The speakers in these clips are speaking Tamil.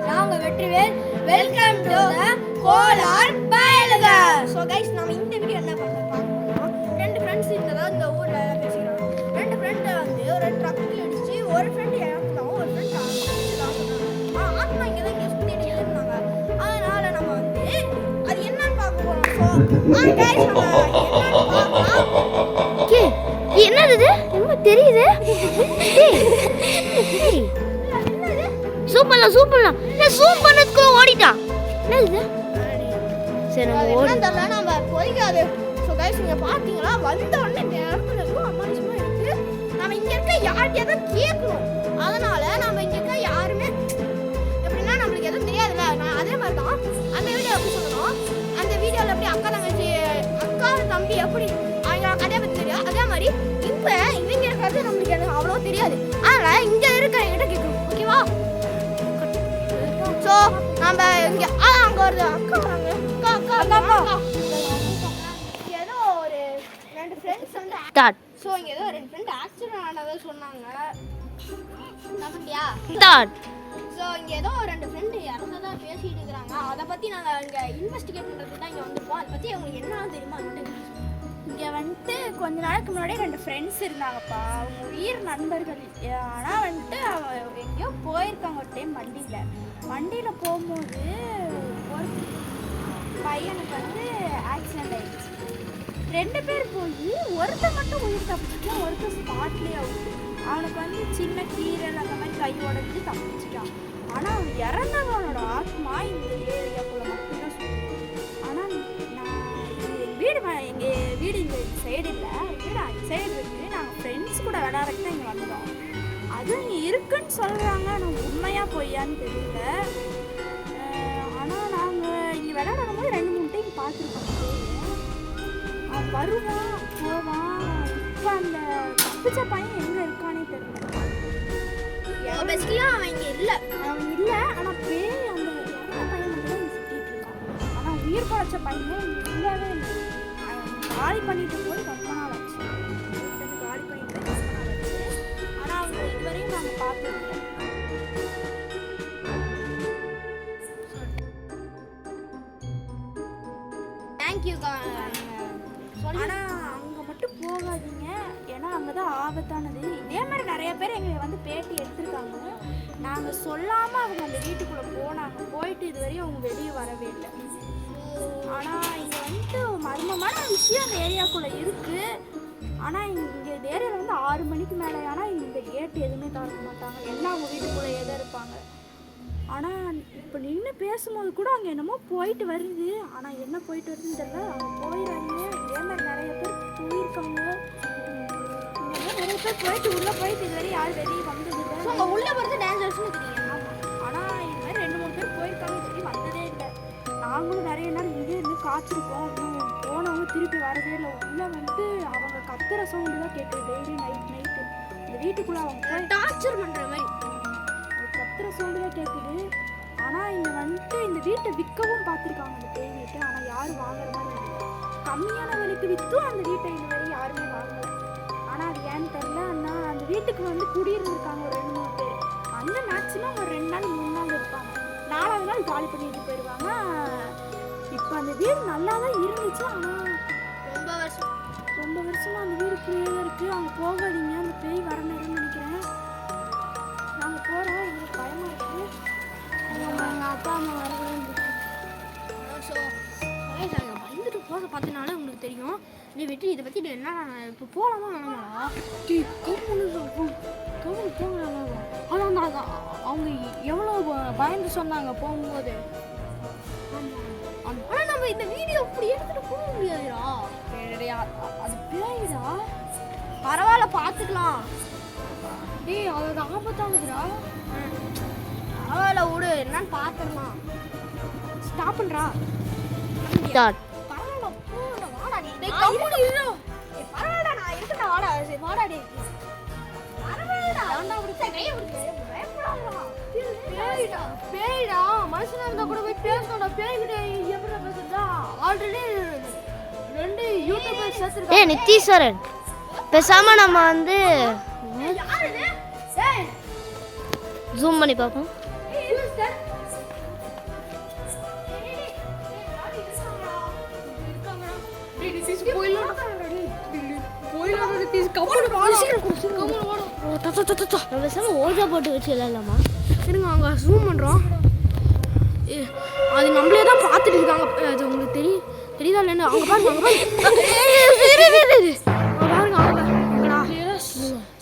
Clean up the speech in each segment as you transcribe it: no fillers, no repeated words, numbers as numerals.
நாங்க Vetrivel. Welcome to the Kolar பயலுக. சோ गाइस நாம இந்த வீடியோ என்ன பண்றோம்னா ரெண்டு फ्रेंड्स இருந்ததா இந்த ஊர்ல பேசிறாங்க. ரெண்டு फ्रेंड வந்து ஒரு ட்ரக்ல அடிச்சு ஒரு फ्रेंड இறந்துட்டான், ஒரு फ्रेंड ஆக்சிடென்ட்ல சொன்னாங்க. ஆத்மா இங்க தான் சுத்திட்டு இருந்தாங்க. அதனால நம்ம வந்து அது என்னன்னு பார்க்க போறோம். சோ गाइस என்னது இது? என்ன தெரியுது? சூப்பர்ல நான் ஜூம் பண்ணதுக்கு ஓடிட்டான். என்னது? சரி நம்ம ஓடுறதல்ல நம்ம போய்க்காது. சோ गाइस நீங்க பாத்தீங்களா வந்த உடனே நேரத்துல இருக்கும் அமானுஷமா இருக்கு. நாம இங்க இருக்க யார்கிட்டயாவது கேட்கணும். அதனால நாம இங்க இருக்க யாருமே எப்படின்னா நமக்கு எதுவும் தெரியாதுல்ல. நான் அதே மாதிரி தான் அந்த வீடியோ எப்படி சொல்லணும், அந்த வீடியோல எப்படி அக்கா தங்கச்சி அக்கா தம்பி எப்படி அவங்க கதையை பத்தி தெரியும், அதே மாதிரி இப்ப இவங்க இருக்கிறது நம்மளுக்கு எனக்கு அவ்வளோ தெரியாது. அதனால இங்க இருக்கிறவங்கிட்ட கேட்கணும். ஓகேவா? ஸோ நம்ம இங்கே அங்கே ஒரு அக்கா வராங்க. அக்கா ஏதோ ஒரு ரெண்டு ஃப்ரெண்ட்ஸ் வந்து ஸ்டார்ட். ஸோ இங்கே ஏதோ ரெண்டு ஃப்ரெண்ட் ஆக்சிடென்ட் ஆனதை சொன்னாங்க. நம்பியா? ஸ்டார்ட். ஸோ இங்கே ஏதோ ரெண்டு ஃப்ரெண்டு இறந்ததா பேசிட்டு இருக்கிறாங்க. அதை பற்றி நாங்கள் இங்கே இன்வெஸ்டிகேட் பண்ணுறதுக்கு தான் இங்கே வந்திருக்கோம். அதை பற்றி அவங்களுக்கு என்ன தெரியுமா? இங்கே வந்துட்டு கொஞ்ச நாளைக்கு முன்னாடி ரெண்டு ஃப்ரெண்ட்ஸ் இருந்தாங்கப்பா. அவங்க உயிர் நண்பர்கள். ஆனால் வந்துட்டு எங்கேயோ போயிருக்காங்க ஒரு டைம் வண்டியில் போகும்போது ஒரு பையனுக்கு வந்து ஆக்சிடென்ட் ஆயிடுச்சு. ரெண்டு பேர் போய் ஒருத்தர் மட்டும் உயிர் தப்பிச்சிட்டான், ஒருத்தர் ஸ்பாட்லேயே ஆகுது. அவனுக்கு வந்து சின்ன கீரல் அந்த மாதிரி கை உடஞ்சி தப்பிச்சிட்டான். ஆனால் அவன் இறந்தவனோட ஆத்மா இந்த ஏரியாக்குள்ளே மட்டும்தான் சொல்லுது. ஆனால் எங்கள் வீடு இந்த சைடு இல்லை, வீடு அந்த சைடு இருக்குது. நாங்கள் ஃப்ரெண்ட்ஸ் கூட விளையாடுறதுக்கு தான் இங்கே வந்தோம். அதுவும் இங்கே இருக்குன்னு சொல்கிறாங்க. நான் உண்மையாக பொய்யான்னு தெரியல. ஆனால் நாங்கள் இங்கே விளையாடும் போது 2-3 டைம் பார்த்துருக்கோம். அவன் வருவான் போவான். இப்போ அந்த தப்பிச்ச பையன் எங்கே இருக்கானே தெரியல. பேசிக்கலாம் அவன் இங்கே இல்லை. ஆனால் பேய் அந்த பையன் மட்டும் தான் சுற்றிட்டு இருக்கான். ஆனால் உயிர் படைச்ச பையன் இல்லவே இல்லை. காலி பண்ணிட்டு போய் ரொம்ப நாள் ஆச்சு. காலி பண்ணிட்டு ரொம்ப நாள் ஆச்சு. ஆனால் அவங்க இதுவரையும் நாங்கள் பார்த்ததில்லை. தேங்க்யூ. ஆனால் அங்கே மட்டும் போகாதீங்க, ஏன்னா அங்கே தான் ஆபத்தானது. இதே மாதிரி நிறைய பேர் எங்களை வந்து பேட்டி எடுத்திருக்காங்க. நாங்கள் சொல்லாமல் அவங்க அந்த வீட்டுக்குள்ளே போனாங்க. போயிட்டு இதுவரையும் அவங்க வெளியே வரவே இல்லை. ஆனால் இங்கே வந்துட்டு மர்மமான விஷயம் அந்த ஏரியாக்குள்ளே இருக்குது. ஆனால் இங்கே இந்த ஏரியாவில் வந்து 6 மணிக்கு மேலே ஆனால் இந்த கேட்டு எதுவுமே திறக்க மாட்டாங்க. எல்லாம் அவங்க வீட்டுக்குள்ளே எதாக இருப்பாங்க. ஆனால் இப்போ நின்று பேசும்போது கூட அங்கே என்னமோ போயிட்டு வருது. ஆனால் என்ன போயிட்டு வருதுன்னு தெரியல. அவங்க போயிடுறாங்க. இதே மாதிரி நிறைய பேர் போயிருக்காங்க. இந்த மாதிரி நிறைய பேர் போயிட்டு உள்ளே போயிட்டு இதுவரை யாரும் வெளியே வந்ததில்லை. உள்ளே போகிறது டேஞ்சரஸ்னு தெரியும். ஆனால் இது மாதிரி 2-3 பேர் போயிருக்காங்க, சொல்லி வந்ததே இல்லை. நாங்களும் நிறைய நாள் இங்கே இருந்து காய்ச்சிருக்கோம். போனவங்க திருப்பி வரவே இல்லை. உள்ளே வந்துட்டு அவங்க கத்துற சவுண்டு தான் கேட்குது. டெய்லி நைட்டு இந்த வீட்டுக்குள்ளே அவங்க டார்ச்சர் பண்ணுற மாதிரி கத்துற சவுண்டு தான் கேட்குது. ஆனால் இங்கே வந்துட்டு இந்த வீட்டை விற்கவும் பார்த்துருக்காங்க அந்த பேய் வீட்டை. ஆனால் யாரும் வாங்குற மாதிரி இல்லை. கம்மியான விலைக்கு விற்றும் அந்த வீட்டை இதுவரை யாருமே வாங்கலை. ஆனால் அது ஏன்னு தெரில. ஆனால் அந்த வீட்டுக்கு வந்து குடியிருந்துருக்காங்க ஒரு 2-3 பேர். அந்த மேக்ஸிமம் ஒரு 2 நாள் 3 நாள் இருப்பாங்க. 4வது நாள் காலி பண்ணிட்டு போயிடுவாங்க. இப்போ அந்த வீடு நல்லா தான் இருந்துச்சு. ஆனால் ரொம்ப வருஷமாக அந்த வீடு குள்ளே தான் இருக்குது. அவங்க போகாதீங்க, அந்த பேய் வர நேரம்னு நினைக்கிறேன். நாங்கள் போகிறோம். எங்களுக்கு பயமாக இருக்குது. எங்கள் அப்பா அம்மா வரவே இருந்துச்சு. ஸோ பயந்துட்டு போக பார்த்தனால உங்களுக்கு தெரியும். நீ வெற்றி இதை பற்றி என்ன இப்போ போகலாமா வேணாமா? ஆனால் அவங்க எவ்வளோ பயந்து சொன்னாங்க போகும்போது. ஆனால் நம்ம இந்த வீடியோ இப்படி எடுத்துகிட்டு போக முடியாதுடா. அது பேய்டா. பரவாயில்ல பார்த்துக்கலாம். டேய் அதோட ஆபத்தாகுதுடா. பரவாயில்ல விடு, என்னன்னு பார்த்துடலாம். ஸ்டாப் பண்ணுறா. ஸ்டார்ட். பரவாயில்ல போடா, வாடா நீ. கம்முனு இரு. பரவாயில்ல நான் இருக்கேன், வாடா. சரி வாடா டே. பரவாயில்லடா. ஏன்டா இப்படி கையை விடுங்க? பயப்படாதடா. பேய்டா மனுஷனா இருந்தா கூட போய் பேசணும்டா. பேய்கிட்ட எப்படி பேசுறதா? ஆல்ரெடி 2 யூடியூபர்ஸ் சேர்த்துருக்காங்க. நித்தீஸ்வரன் பேசாம நம்ம வந்து ஜூம் பண்ணி பார்ப்போம். நம்ம பேசாம ஓஜா போட்டு வச்சு இல்லைம்மா. இருங்க அவங்க ஜூம் பண்ணுறோம். அது நம்மளே தான் பார்த்துட்டு இருக்காங்க. அது உங்களுக்கு தெரியுதா இல்லைன்னு அவங்க பாருங்க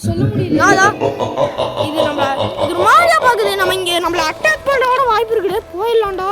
சொல்ல முடியல. இது நம்மள இது ஒரு மாதிரியா பார்க்குது. நம்ம இங்கே நம்மளை அட்டாக் பண்ண கூட வாய்ப்பு இருக்குது. போயிடலாம்டா.